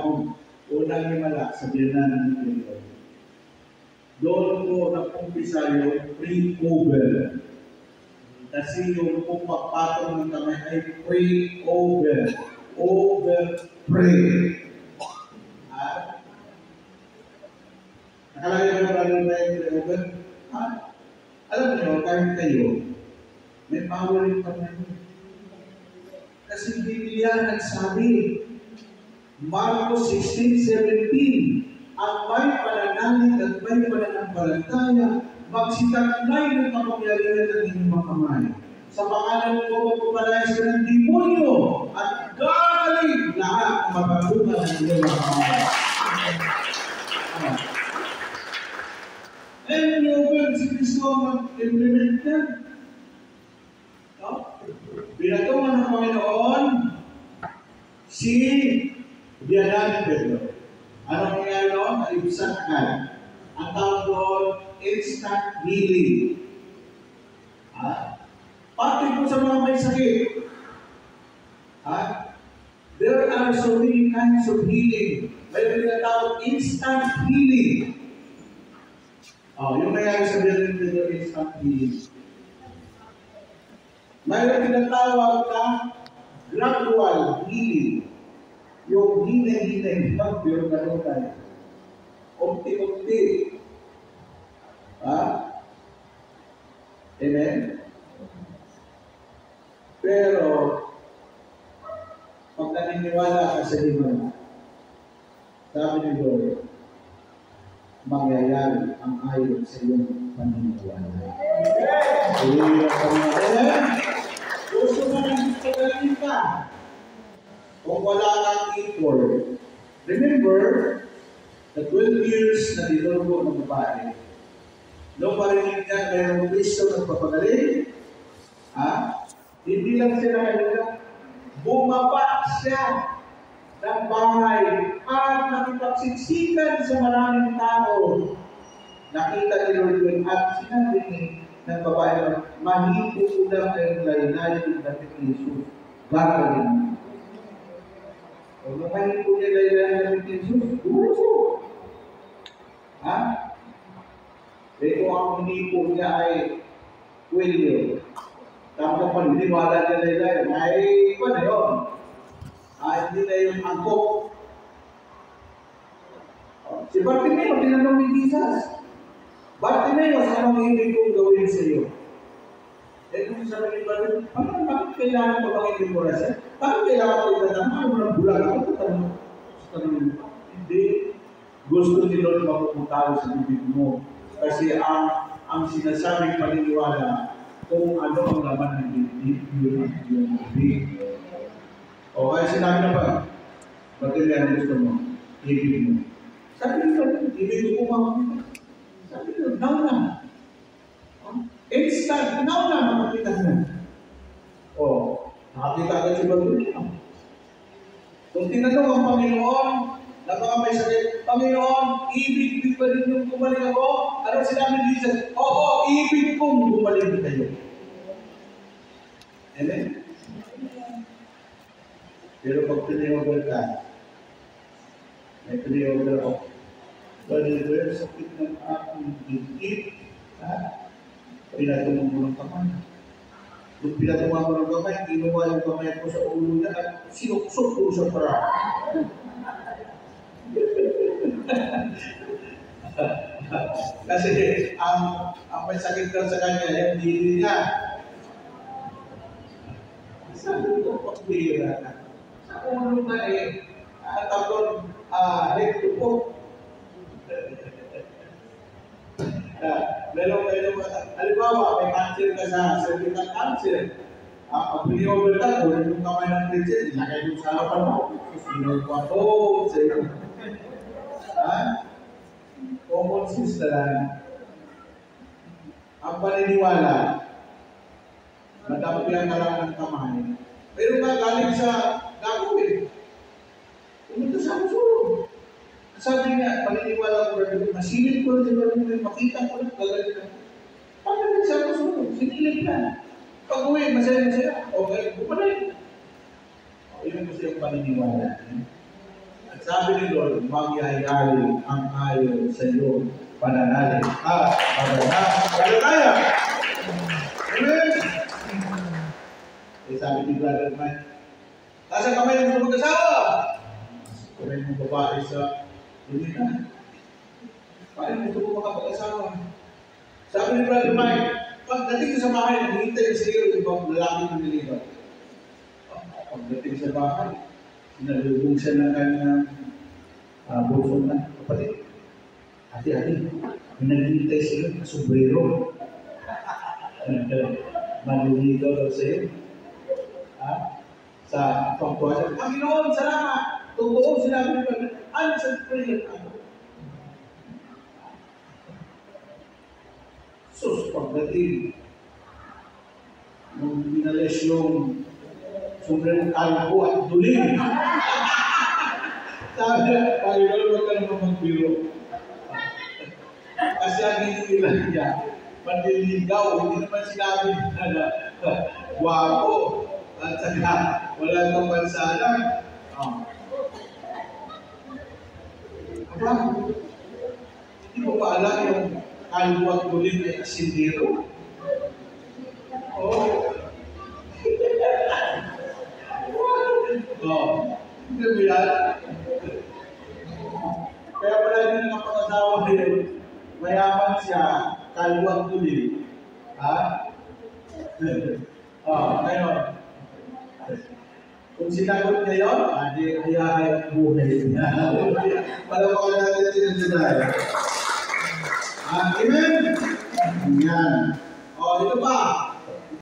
kung unang himala sa biyanan ng Pilipinas. Doon po nag-umpisa yung pre-over. Kasi yung pagpapatong ng kamay ay pre-over. Over-pray. Nakalagay na maraming tayo pre-over. Alam niyo, kahit kayo, may power yung kamay. Kasi Biblia nagsabi, Marcos 16:17, ang may pananalig at may pananampalataya, magsitaglay ng kapangyarihan ng inyong mga kamay. Sa pangalan ko, magpapalayas ka ng demonyo at gagaling lahat ng mababunga ng inyong mga kamay. And yung si Kristo mag-implement na. Binatungan ng Panginoon si Biyanan Pedro. Anong nangyari doon? Naibsan agad. Ang tawag doon, instant healing. Pati po sa mga may sakit. There are so many kinds of healing. Mayroon na tawag instant healing. Yung nangyari sa Biyanan Pedro, instant healing. Mayroon tinatawag na gradual healing. Yung hinay-hinay lang, pero gano'n tayo. Unti-unti. Amen? Pero, pag naniniwala ka sa Himala, sabi ni Lord, mangyayari ang ayon sa iyong paniniwala. Amen? Gusto mo nang pagaling ka. Kung wala kang equal. Remember, the 12 years na dinugo ng babae, nung parinig niya mayroong Kristo ng papagaling, hindi lang siya nakalala, bumaba siya ng bahay at nakipagsiksikan sa maraming tao. Nakita ni Lord yun at sinabi ng babae, mahipo ko lang ang laylay ng dating Jesus. Gagawin. O nung mahipo niya laylay ng dating Jesus, gusto. Pero ang hinipo niya ay kwelyo. Tapos paniniwala niya laylay, ay iba na yun. Hindi na yung angkop. Si Bartimeo, tinanong ni Jesus, Bartimeo, anong ibig kong gawin sa iyo? Kung sabi ni Bartimeo, bakit kailangan ko bang inimorasya? Bakit kailangan ko itatama? Ano ng bulag ako? Hindi. Gusto ni Lord makuputaw sa bibig mo. Kasi ang sinasabing paniniwala kung ano ang laman ng bibig, yun ang bibig. O kaya sinabi na ba, Bartimeo, gusto mo, ibig mo. Sabi ni Lord, ibig ko makakita. Sabi ni Lord, now na. Instant, now na, makakita na. Nakakita agad si Bartimeo. Kung tinanong ang Panginoon, na mga may sakit, Panginoon, ibig ba rin yung gumaling ako? Ano sinabi ni Jesus? Oo, ibig kong gumaling kayo. Amen? Pero pag piniover ka, may piniover ako. Baliwer, sakit ng aking dikit, pinatungan mo ng kamay. Nung pinatungan mo ng kamay, kinuha yung kamay ko sa ulo niya at sinuksok ko sa para. Kasi ang may sakit daw sa kanya, yung dili niya. Sabi ko, pagbira na. Sa ulo na tapon, po. Meron kayo, halimbawa, may cancer ka sa cervical cancer. Pag piniover ka, ulit yung kamay ng Christian, ilagay mo sa harapan mo. Sinod ko ako, sa'yo. Common sense na lang. Ang paniniwala, matapian ka lang ng kamay. Pero ka galing sa gagawin. Pumunta sa musulong. Sabi niya, paniniwala ko rin, masilip ko rin, makita ko rin, gagawin ka. Paano rin sa musulong? Sinilip na. Pag uwi, masaya. Okay, bumalik. Yun kasi yung paniniwala. At Sabi ni Lord, magyayari ang ayon sa iyong pananalig. Pananaya. Amen. Sabi ni Brother Mike, nasa kamay ng mag-asawa. Kamay ng babae sa lumina. Paano mo makapag-asawa? Sabi ni Brother Mike, pagdating sa bahay, naghihintay sa iyo ibang lalaki ng nilibat. Pagdating sa bahay, sinalubong siya ng kanyang bulsong na kapatid. Ate, naghihintay sa iyo na sombrero. Manunito daw sa iyo. Sa pagkuha, Panginoon, salamat! Totoo, sinabi ni Panginoon, answered prayer. Sus, pagdating, nung pinalis yung sombrero kalbo at duling. Sabi na, Panginoon, huwag ka naman magbiro. Kasi ang hinihilan niya, panliligaw, hindi naman sinabi na guwapo. At saka, wala kang pansalan. Aba, hindi mo pa alam yung kalbo at duling ay asindero. Hindi mo yan. Kaya pala din ang pag-asawa ngayon, mayaman siya, kalbo at duling. Ngayon, kung sinagot niya yun, di ayahay ang buhay niya. Palawakan natin sinasaday. Amen? Yan. Ito pa.